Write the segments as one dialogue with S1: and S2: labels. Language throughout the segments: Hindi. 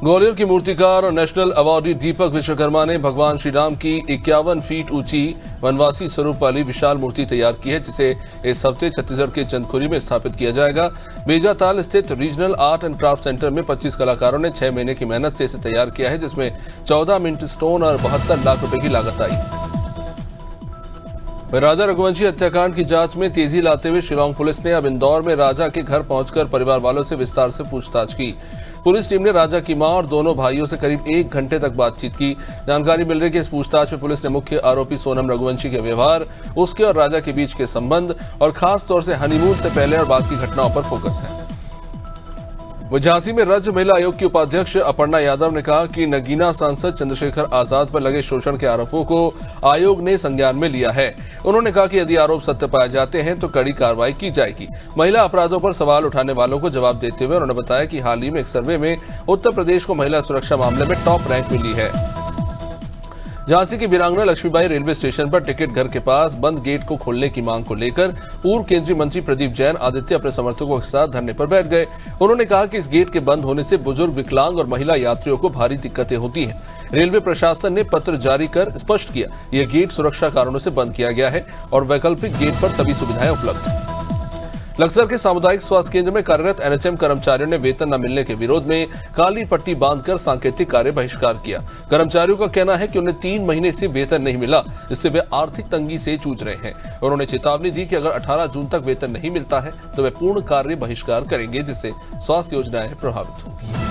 S1: ग्वालियर की मूर्तिकार और नेशनल अवार्डी दीपक विश्वकर्मा ने भगवान श्री राम की 51 फीट ऊंची वनवासी स्वरूप वाली विशाल मूर्ति तैयार की है, जिसे इस हफ्ते छत्तीसगढ़ के चंदखुरी में स्थापित किया जाएगा। बेजाताल स्थित regional art and craft centre में 25 कलाकारों ने 6 महीने की मेहनत से इसे तैयार किया है, जिसमें 14 मिंट स्टोन और 72 लाख रुपए की लागत आई। राजा रघुवंशी हत्याकांड की जांच में तेजी लाते हुए शिलांग पुलिस ने अब इंदौर में राजा के घर पहुंचकर परिवार वालों से विस्तार से पूछताछ की। पुलिस टीम ने राजा की मां और दोनों भाइयों से करीब 1 घंटे तक बातचीत की। जानकारी मिल रही कि इस पूछताछ में पुलिस ने मुख्य आरोपी सोनम रघुवंशी के व्यवहार, उसके और राजा के बीच के संबंध और खास तौर से हनीमून से पहले और बाद की घटनाओं पर फोकस है। झांसी में राज्य महिला आयोग की उपाध्यक्ष अपर्णा यादव ने कहा कि नगीना सांसद चंद्रशेखर आजाद पर लगे शोषण के आरोपों को आयोग ने संज्ञान में लिया है। उन्होंने कहा कि यदि आरोप सत्य पाए जाते हैं तो कड़ी कार्रवाई की जाएगी। महिला अपराधों पर सवाल उठाने वालों को जवाब देते हुए उन्होंने बताया कि हाल ही में एक सर्वे में उत्तर प्रदेश को महिला सुरक्षा मामले में टॉप रैंक मिली है। झांसी की वीरांगना लक्ष्मीबाई रेलवे स्टेशन पर टिकट घर के पास बंद गेट को खोलने की मांग को लेकर पूर्व केंद्रीय मंत्री प्रदीप जैन आदित्य अपने समर्थकों के साथ धरने पर बैठ गए। उन्होंने कहा कि इस गेट के बंद होने से बुजुर्ग, विकलांग और महिला यात्रियों को भारी दिक्कतें होती हैं। रेलवे प्रशासन ने पत्र जारी कर स्पष्ट किया, यह गेट सुरक्षा कारणों से बंद किया गया है और वैकल्पिक गेट पर सभी सुविधाएं उपलब्ध हैं। लक्सर के सामुदायिक स्वास्थ्य केंद्र में कार्यरत एनएचएम कर्मचारियों ने वेतन न मिलने के विरोध में काली पट्टी बांधकर सांकेतिक कार्य बहिष्कार किया। कर्मचारियों का कहना है कि उन्हें 3 महीने से वेतन नहीं मिला, जिससे वे आर्थिक तंगी से जूझ रहे हैं। उन्होंने चेतावनी दी कि अगर 18 जून तक वेतन नहीं मिलता है तो वे पूर्ण कार्य बहिष्कार करेंगे, जिससे स्वास्थ्य योजनाएं प्रभावित होंगी।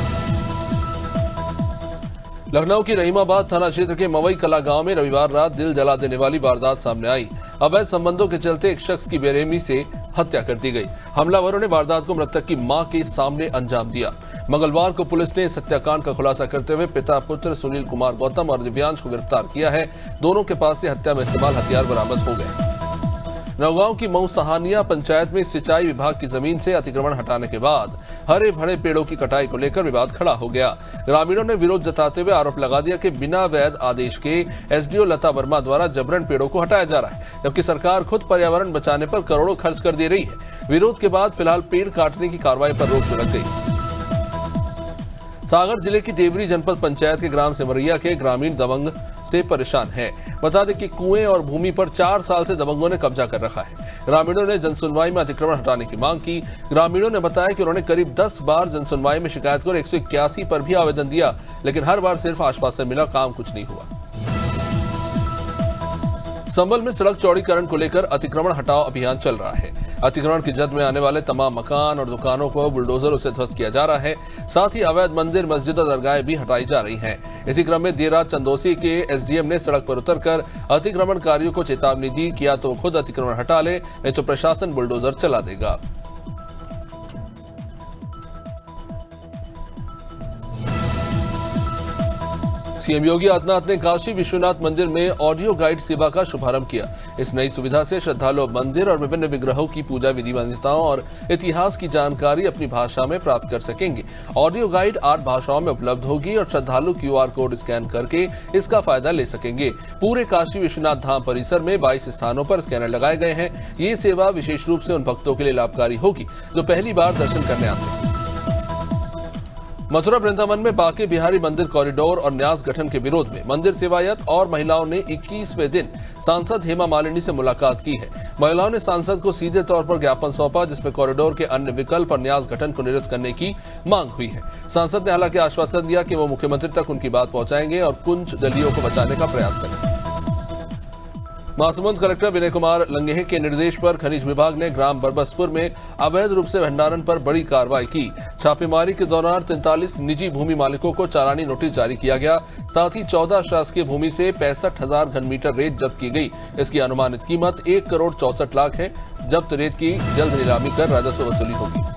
S1: लखनऊ की रहीमाबाद थाना क्षेत्र के मवई कला गांव में रविवार रात दिल जला देने वाली वारदात सामने आई। अवैध संबंधों के चलते एक शख्स की बेरहमी से हत्या कर दी गई। हमलावरों ने वारदात को मृतक की मां के सामने अंजाम दिया। मंगलवार को पुलिस ने इस हत्याकांड का खुलासा करते हुए पिता पुत्र सुनील कुमार गौतम और दिव्यांश को गिरफ्तार किया है। दोनों के पास से हत्या में इस्तेमाल हथियार बरामद हो गए। नौगांव की मऊ सहानिया पंचायत में सिंचाई विभाग की जमीन से अतिक्रमण हटाने के बाद हरे भरे पेड़ों की कटाई को लेकर विवाद खड़ा हो गया। ग्रामीणों ने विरोध जताते हुए आरोप लगा दिया कि बिना वैध आदेश के एसडीओ लता वर्मा द्वारा जबरन पेड़ों को हटाया जा रहा है, जबकि सरकार खुद पर्यावरण बचाने पर करोड़ों खर्च कर दे रही है। विरोध के बाद फिलहाल पेड़ काटने की कार्रवाई पर रोक लग गई। सागर जिले की देवरी जनपद पंचायत के ग्राम सिमरिया के ग्रामीण दबंग से परेशान हैं। बता दें कि कुएं और भूमि पर 4 साल से दबंगों ने कब्जा कर रखा है। ग्रामीणों ने जनसुनवाई में अतिक्रमण हटाने की मांग की। ग्रामीणों ने बताया कि उन्होंने करीब 10 बार जनसुनवाई में शिकायत कर 181 पर भी आवेदन दिया, लेकिन हर बार सिर्फ आश्वासन मिला, काम कुछ नहीं हुआ। संभल में सड़क चौड़ीकरण को लेकर अतिक्रमण हटाओ अभियान चल रहा है। अतिक्रमण की जद में आने वाले तमाम मकान और दुकानों को बुलडोजरों से ध्वस्त किया जा रहा है। साथ ही अवैध मंदिर, मस्जिद और दरगाहें भी हटाई जा रही हैं। इसी क्रम में देर रात चंदोसी के एसडीएम ने सड़क पर उतरकर अतिक्रमणकारियों को चेतावनी दी कि या तो खुद अतिक्रमण हटा ले, नहीं तो प्रशासन बुलडोजर चला देगा। सीएम योगी आदित्यनाथ ने काशी विश्वनाथ मंदिर में ऑडियो गाइड सेवा का शुभारंभ किया। इस नई सुविधा से श्रद्धालु मंदिर और विभिन्न विग्रहों की पूजा विधि मान्यताओं और इतिहास की जानकारी अपनी भाषा में प्राप्त कर सकेंगे। ऑडियो गाइड 8 भाषाओं में उपलब्ध होगी और श्रद्धालु QR कोड स्कैन करके इसका फायदा ले सकेंगे। पूरे काशी विश्वनाथ धाम परिसर में 22 स्थानों पर स्कैनर लगाए गए हैं। ये सेवा विशेष रूप से उन भक्तों के लिए लाभकारी होगी जो पहली बार दर्शन करने आते हैं। मथुरा वृंदावन में बांके बिहारी मंदिर कॉरिडोर और न्यास गठन के विरोध में मंदिर सेवायत और महिलाओं ने 21वें दिन सांसद हेमा मालिनी से मुलाकात की है। महिलाओं ने सांसद को सीधे तौर पर ज्ञापन सौंपा, जिसमें कॉरिडोर के अन्य विकल्प और न्यास गठन को निरस्त करने की मांग हुई है। सांसद ने हालांकि आश्वासन दिया कि वो मुख्यमंत्री तक उनकी बात पहुंचाएंगे और कुंज दलियों को बचाने का प्रयास करेंगे। महासमुंद कलेक्टर विनय कुमार लंगेहे के निर्देश पर खनिज विभाग ने ग्राम बरबसपुर में अवैध रूप से भंडारण पर बड़ी कार्रवाई की। छापेमारी के दौरान 43 निजी भूमि मालिकों को चालानी नोटिस जारी किया गया। साथ ही 14 शासकीय भूमि से 65,000 घन मीटर रेत जब्त की गई। इसकी अनुमानित कीमत 1 करोड़ 64 लाख है। जब्त रेत की जल्द नीलामी कर राजस्व वसूली होगी।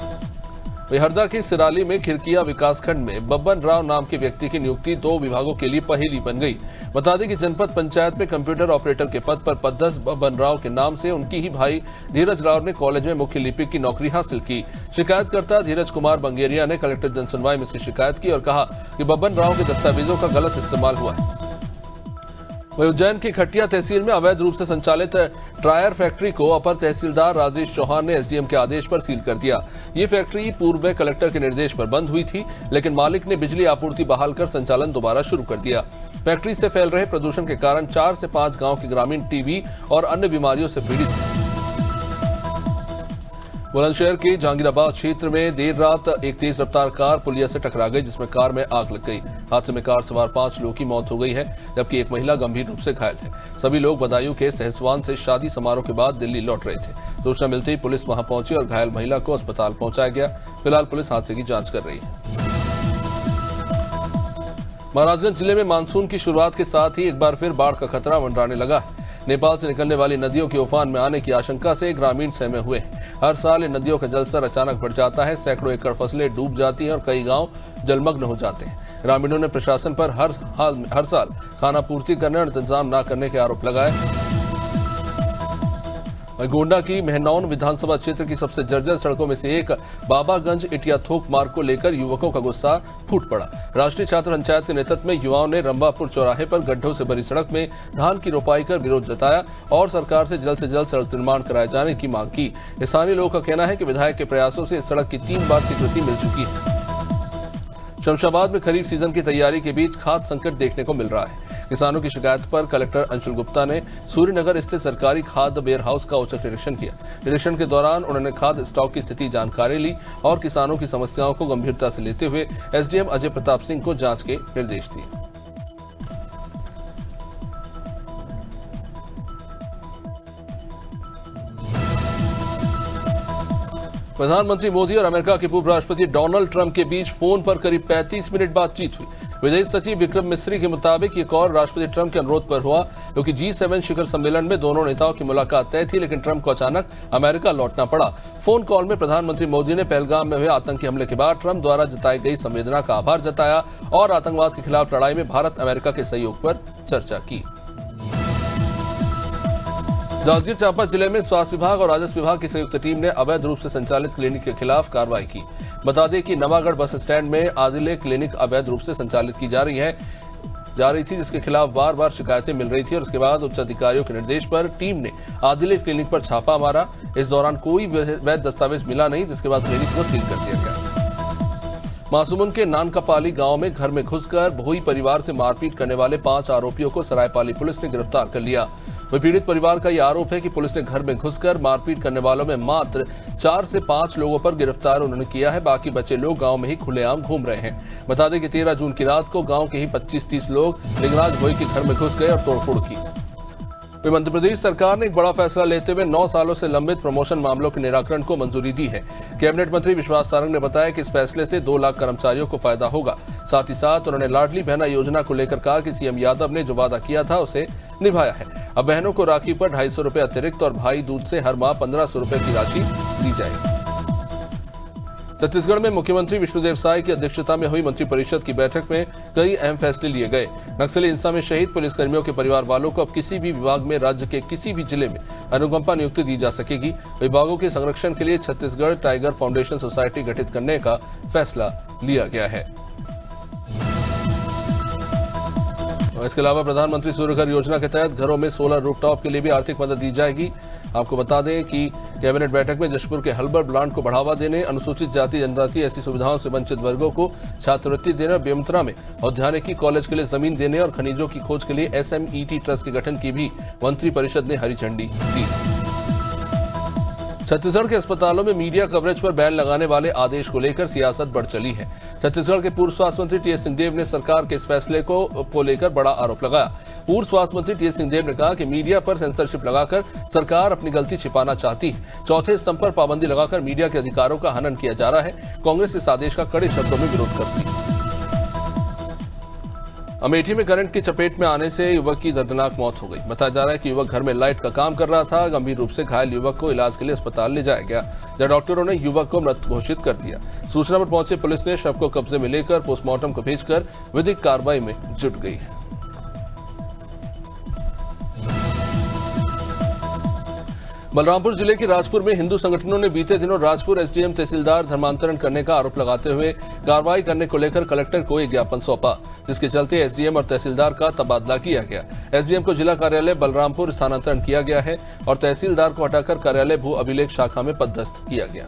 S1: हरदा के सिराली में खिरकिया विकासखंड में बब्बन राव नाम के व्यक्ति की नियुक्ति 2 विभागों के लिए पहेली बन गई। बता दें कि जनपद पंचायत में कंप्यूटर ऑपरेटर के पद पर पदस्थ बब्बन राव के नाम से उनकी ही भाई धीरज राव ने कॉलेज में मुख्य लिपिक की नौकरी हासिल की। शिकायतकर्ता धीरज कुमार बंगेरिया ने कलेक्टर जनसुनवाई में इसकी शिकायत की और कहा कि बब्बन राव के दस्तावेजों का गलत इस्तेमाल हुआ है। वहीं उज्जैन की खटिया तहसील में अवैध रूप से संचालित टायर फैक्ट्री को अपर तहसीलदार राजेश चौहान ने एसडीएम के आदेश पर सील कर दिया। ये फैक्ट्री पूर्व में कलेक्टर के निर्देश पर बंद हुई थी, लेकिन मालिक ने बिजली आपूर्ति बहाल कर संचालन दोबारा शुरू कर दिया। फैक्ट्री से फैल रहे प्रदूषण के कारण 4 से 5 गांव के ग्रामीण टीबी और अन्य बीमारियों से पीड़ित हैं। बुलंदशहर के जहांगीराबाद क्षेत्र में देर रात एक तेज रफ्तार कार पुलिया से टकरा गई, जिसमें कार में आग लग गई। हादसे में कार सवार 5 लोगों की मौत हो गई है, जबकि एक महिला गंभीर रूप से घायल है। सभी लोग बदायूं के सहसवान से शादी समारोह के बाद दिल्ली लौट रहे थे। सूचना मिलते ही पुलिस वहां पहुंची और घायल महिला को अस्पताल पहुंचाया गया। फिलहाल पुलिस हादसे की जांच कर रही है। महाराजगंज जिले में मानसून की शुरुआत के साथ ही एक बार फिर बाढ़ का खतरा मंडराने लगा है। नेपाल से निकलने वाली नदियों के उफान में आने की आशंका से ग्रामीण सहमे हुए हैं। हर साल इन नदियों का जलस्तर अचानक बढ़ जाता है, सैकड़ों एकड़ फसलें डूब जाती हैं और कई गांव जलमग्न हो जाते हैं। ग्रामीणों ने प्रशासन पर हर साल खानापूर्ति करने और इंतजाम न करने के आरोप लगाए। गोंडा की मेहनौन विधानसभा क्षेत्र की सबसे जर्जर सड़कों में से एक बाबागंज इटिया थोक मार्ग को लेकर युवकों का गुस्सा फूट पड़ा। राष्ट्रीय छात्र पंचायत के नेतृत्व में युवाओं ने रंबापुर चौराहे पर गड्ढों से भरी सड़क में धान की रोपाई कर विरोध जताया और सरकार से जल्द सड़क निर्माण कराए जाने की मांग की। स्थानीय लोगों का कहना है कि विधायक के प्रयासों से इस सड़क की 3 बार स्वीकृति मिल चुकी है। शमशाबाद में खरीफ सीजन की तैयारी के बीच खाद्य संकट देखने को मिल रहा है। किसानों की शिकायत पर कलेक्टर अंशुल गुप्ता ने सूर्यनगर स्थित सरकारी खाद्य वेयर हाउस का औचक निरीक्षण किया। निरीक्षण के दौरान उन्होंने खाद्य स्टॉक की स्थिति जानकारी ली और किसानों की समस्याओं को गंभीरता से लेते हुए एसडीएम अजय प्रताप सिंह को जांच के निर्देश दिए। प्रधानमंत्री मोदी और अमेरिका के पूर्व राष्ट्रपति डोनाल्ड ट्रंप के बीच फोन पर करीब 35 मिनट बातचीत हुई। विदेश सचिव विक्रम मिस्री के मुताबिक ये कॉल राष्ट्रपति ट्रंप के अनुरोध पर हुआ, क्योंकि G7 शिखर सम्मेलन में दोनों नेताओं की मुलाकात तय थी, लेकिन ट्रंप को अचानक अमेरिका लौटना पड़ा। फोन कॉल में प्रधानमंत्री मोदी ने पहलगाम में हुए आतंकी हमले के बाद ट्रंप द्वारा जताई गई संवेदना का आभार जताया और आतंकवाद के खिलाफ लड़ाई में भारत अमेरिका के सहयोग पर चर्चा की। जांजगीर चांपा जिले में स्वास्थ्य विभाग और राजस्व विभाग की संयुक्त टीम ने अवैध रूप से संचालित क्लिनिक के खिलाफ कार्रवाई की। बता दें कि नवागढ़ बस स्टैंड में आदिले क्लिनिक अवैध रूप से संचालित की जा रही थी, जिसके खिलाफ बार बार शिकायतें मिल रही थी और उसके बाद उच्च अधिकारियों के निर्देश पर टीम ने आदिले क्लिनिक पर छापा मारा। इस दौरान कोई वैध दस्तावेज मिला नहीं, जिसके बाद क्लिनिक को सील कर दिया गया। मासूमन के नानकापाली गांव में घर में घुसकर भोई परिवार से मारपीट करने वाले 5 आरोपियों को सरायपाली पुलिस ने गिरफ्तार कर लिया। वही पीड़ित परिवार का यह आरोप है कि पुलिस ने घर में घुसकर मारपीट करने वालों में मात्र 4 से 5 लोगों पर गिरफ्तार उन्होंने किया है। बाकी बचे लोग गांव में ही खुलेआम घूम रहे हैं। बता दें कि 13 जून की रात को गांव के ही 25-30 लोग लिंगराज भोई के घर में घुस गए और तोड़फोड़ की। मध्य प्रदेश सरकार ने एक बड़ा फैसला लेते हुए 9 सालों से लंबित प्रमोशन मामलों के निराकरण को मंजूरी दी है। कैबिनेट मंत्री विश्वास सारंग ने बताया कि इस फैसले से 2 लाख कर्मचारियों को फायदा होगा। साथ ही साथ उन्होंने लाडली बहना योजना को लेकर कहा कि सीएम यादव ने जो वादा किया था उसे निभाया है। अब बहनों को राखी पर 250 रुपए अतिरिक्त और भाई दूज से हर माह 1500 रुपए की राशि दी जाएगी। छत्तीसगढ़ में मुख्यमंत्री विष्णुदेव साय की अध्यक्षता में हुई मंत्रिपरिषद की बैठक में कई अहम फैसले लिए गए। नक्सली हिंसा में शहीद पुलिसकर्मियों के परिवार वालों को अब किसी भी विभाग में राज्य के किसी भी जिले में अनुकंपा नियुक्ति दी जा सकेगी। विभागों के संरक्षण के लिए छत्तीसगढ़ टाइगर फाउंडेशन सोसाइटी गठित करने का फैसला लिया गया है। इसके अलावा प्रधानमंत्री सूर्यघर योजना के तहत घरों में सोलर रूफटॉप के लिए भी आर्थिक मदद दी जाएगी। आपको बता दें कि कैबिनेट बैठक में जशपुर के हल्बर प्लांट को बढ़ावा देने, अनुसूचित जाति जनजाति ऐसी सुविधाओं से वंचित वर्गों को छात्रवृत्ति देने और बेमेतरा में औद्यानिकी कॉलेज के लिए जमीन देने और खनिजों की खोज के लिए SMET ट्रस्ट के गठन की भी मंत्रिपरिषद ने हरी झंडी दी। छत्तीसगढ़ के अस्पतालों में मीडिया कवरेज पर बैन लगाने वाले आदेश को लेकर सियासत बढ़ चली है। छत्तीसगढ़ के पूर्व स्वास्थ्य मंत्री टीएस सिंहदेव ने सरकार के इस फैसले को लेकर बड़ा आरोप लगाया। पूर्व स्वास्थ्य मंत्री टीएस सिंहदेव ने कहा कि मीडिया पर सेंसरशिप लगाकर सरकार अपनी गलती छिपाना चाहती है। चौथे स्तंभ पर पाबंदी लगाकर मीडिया के अधिकारों का हनन किया जा रहा है। कांग्रेस इस आदेश का कड़े शब्दों में विरोध करती है। अमेठी में करंट की चपेट में आने से युवक की दर्दनाक मौत हो गई। बताया जा रहा है कि युवक घर में लाइट का काम कर रहा था। गंभीर रूप से घायल युवक को इलाज के लिए अस्पताल ले जाया गया, जहां डॉक्टरों ने युवक को मृत घोषित कर दिया। सूचना पर पहुंचे पुलिस ने शव को कब्जे में लेकर पोस्टमार्टम को भेजकर विधिक कार्रवाई में जुट गई है। बलरामपुर जिले के राजपुर में हिंदू संगठनों ने बीते दिनों राजपुर एसडीएम तहसीलदार धर्मांतरण करने का आरोप लगाते हुए कार्रवाई करने को लेकर कलेक्टर को एक ज्ञापन सौंपा, जिसके चलते एसडीएम और तहसीलदार का तबादला किया गया। एसडीएम को जिला कार्यालय बलरामपुर स्थानांतरण किया गया है और तहसीलदार को हटाकर कार्यालय भू अभिलेख शाखा में पदस्थ किया गया।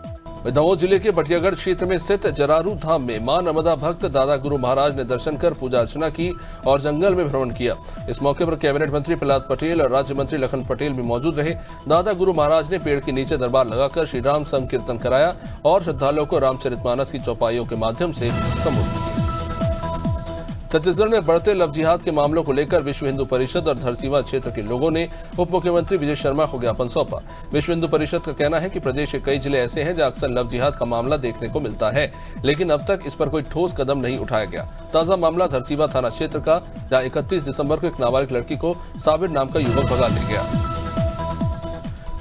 S1: दमोह जिले के बटियागढ़ क्षेत्र में स्थित जरारू धाम में मां नर्मदा भक्त दादा गुरु महाराज ने दर्शन कर पूजा अर्चना की और जंगल में भ्रमण किया। इस मौके पर कैबिनेट मंत्री प्रहलाद पटेल और राज्य मंत्री लखन पटेल भी मौजूद रहे। दादा गुरु महाराज ने पेड़ के नीचे दरबार लगाकर श्री राम संकीर्तन कराया और श्रद्धालुओं को रामचरितमानस की चौपाइयों के माध्यम से संबोधित किया। छत्तीसगढ़ में बढ़ते लव जिहाद के मामलों को लेकर विश्व हिंदू परिषद और धरसींवा क्षेत्र के लोगों ने उप मुख्यमंत्री विजय शर्मा को ज्ञापन सौंपा। विश्व हिंदू परिषद का कहना है कि प्रदेश के कई जिले ऐसे हैं जहां अक्सर लव जिहाद का मामला देखने को मिलता है, लेकिन अब तक इस पर कोई ठोस कदम नहीं उठाया गया। ताजा मामला धरसींवा थाना क्षेत्र का, जहां 31 दिसंबर को एक नाबालिग लड़की को साबिर नाम का युवक भगा ले गया।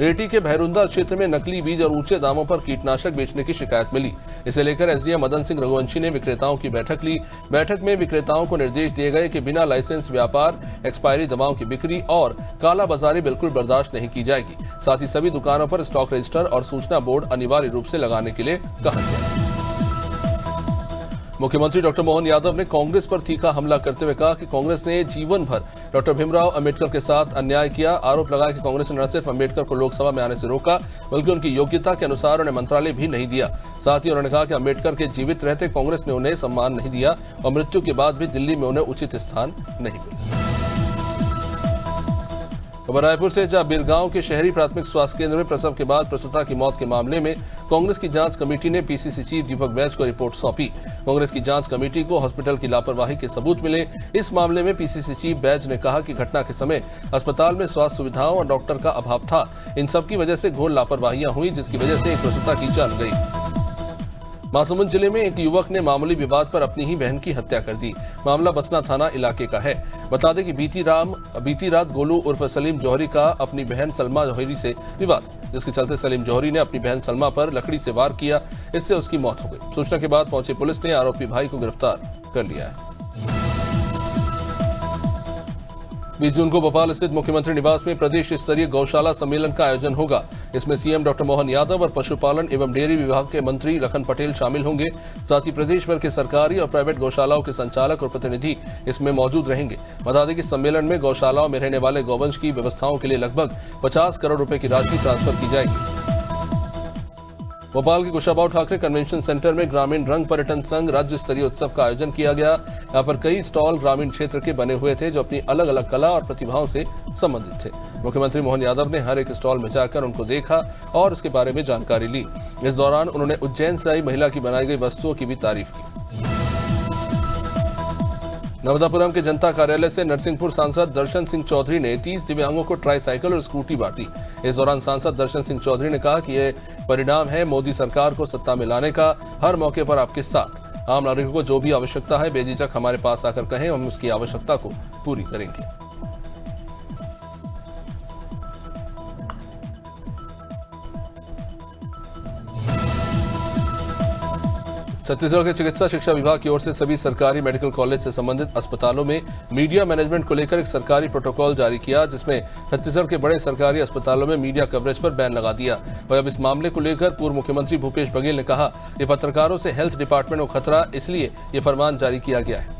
S1: रेटी के भैरुंदा क्षेत्र में नकली बीज और ऊंचे दामों पर कीटनाशक बेचने की शिकायत मिली। इसे लेकर एसडीएम मदन सिंह रघुवंशी ने विक्रेताओं की बैठक ली। बैठक में विक्रेताओं को निर्देश दिए गए कि बिना लाइसेंस व्यापार, एक्सपायरी दवाओं की बिक्री और कालाबाजारी बिल्कुल बर्दाश्त नहीं की जाएगी। साथ ही सभी दुकानों पर स्टॉक रजिस्टर और सूचना बोर्ड अनिवार्य रूप से लगाने के लिए कहा गया। मुख्यमंत्री डॉक्टर मोहन यादव ने कांग्रेस पर तीखा हमला करते हुए कहा कि कांग्रेस ने जीवन भर डॉक्टर भीमराव अंबेडकर के साथ अन्याय किया। आरोप लगाया कि कांग्रेस ने न सिर्फ अंबेडकर को लोकसभा में आने से रोका, बल्कि उनकी योग्यता के अनुसार उन्हें मंत्रालय भी नहीं दिया। साथ ही उन्होंने कहा कि अंबेडकर के जीवित रहते कांग्रेस ने उन्हें सम्मान नहीं दिया और मृत्यु के बाद भी दिल्ली में उन्हें उचित स्थान नहीं मिला। रायपुर से जहां बिरगांव के शहरी प्राथमिक स्वास्थ्य केंद्र में प्रसव के बाद प्रसूता की मौत के मामले में कांग्रेस की जांच कमेटी ने पीसीसी चीफ दीपक बैज को रिपोर्ट सौंपी। कांग्रेस की जांच कमेटी को हॉस्पिटल की लापरवाही के सबूत मिले। इस मामले में पीसीसी चीफ बैज ने कहा कि घटना के समय अस्पताल में स्वास्थ्य सुविधाओं और डॉक्टर का अभाव था। इन सब की वजह से घोर लापरवाहियां हुई, जिसकी वजह से एक प्रसूता की जान गई। महासमुंद जिले में एक युवक ने मामूली विवाद पर अपनी ही बहन की हत्या कर दी। मामला बसना थाना इलाके का है। बता दें कि बीती रात गोलू उर्फ सलीम जौहरी का अपनी बहन सलमा जौहरी से विवाद, जिसके चलते सलीम जौहरी ने अपनी बहन सलमा पर लकड़ी से वार किया। इससे उसकी मौत हो गई। सूचना के बाद पहुंची पुलिस ने आरोपी भाई को गिरफ्तार कर लिया है। 20 जून को भोपाल स्थित मुख्यमंत्री निवास में प्रदेश स्तरीय गौशाला सम्मेलन का आयोजन होगा। इसमें सीएम डॉक्टर मोहन यादव और पशुपालन एवं डेयरी विभाग के मंत्री लखन पटेल शामिल होंगे। साथ ही प्रदेश भर के सरकारी और प्राइवेट गौशालाओं के संचालक और प्रतिनिधि इसमें मौजूद रहेंगे। बता दें कि सम्मेलन में गौशालाओं में रहने वाले गौवंश की व्यवस्थाओं के लिए लगभग 50 करोड़ रुपए की राशि ट्रांसफर की जाएगी। भोपाल के कुशाभाऊ ठाकरे कन्वेंशन सेंटर में ग्रामीण रंग पर्यटन संघ राज्य स्तरीय उत्सव का आयोजन किया गया। यहाँ पर कई स्टॉल ग्रामीण क्षेत्र के बने हुए थे, जो अपनी अलग अलग कला और प्रतिभाओं से संबंधित थे। मुख्यमंत्री मोहन यादव ने हर एक स्टॉल में जाकर उनको देखा और उसके बारे में जानकारी ली। इस दौरान उन्होंने उज्जैन से आई महिला की बनाई गई वस्तुओं की भी तारीफ की। नर्मदापुरम के जनता कार्यालय से नरसिंहपुर सांसद दर्शन सिंह चौधरी ने 30 दिव्यांगों को ट्राईसाइकिल और स्कूटी बांटी। इस दौरान सांसद दर्शन सिंह चौधरी ने कहा कि यह परिणाम है मोदी सरकार को सत्ता में लाने का। हर मौके पर आपके साथ। आम नागरिकों को जो भी आवश्यकता है बेझिझक हमारे पास आकर कहें, हम उसकी आवश्यकता को पूरी करेंगे। छत्तीसगढ़ के चिकित्सा शिक्षा विभाग की ओर से सभी सरकारी मेडिकल कॉलेज से संबंधित अस्पतालों में मीडिया मैनेजमेंट को लेकर एक सरकारी प्रोटोकॉल जारी किया, जिसमें छत्तीसगढ़ के बड़े सरकारी अस्पतालों में मीडिया कवरेज पर बैन लगा दिया। वह अब इस मामले को लेकर पूर्व मुख्यमंत्री भूपेश बघेल ने कहा कि पत्रकारों से हेल्थ डिपार्टमेंट को खतरा, इसलिए ये फरमान जारी किया गया है।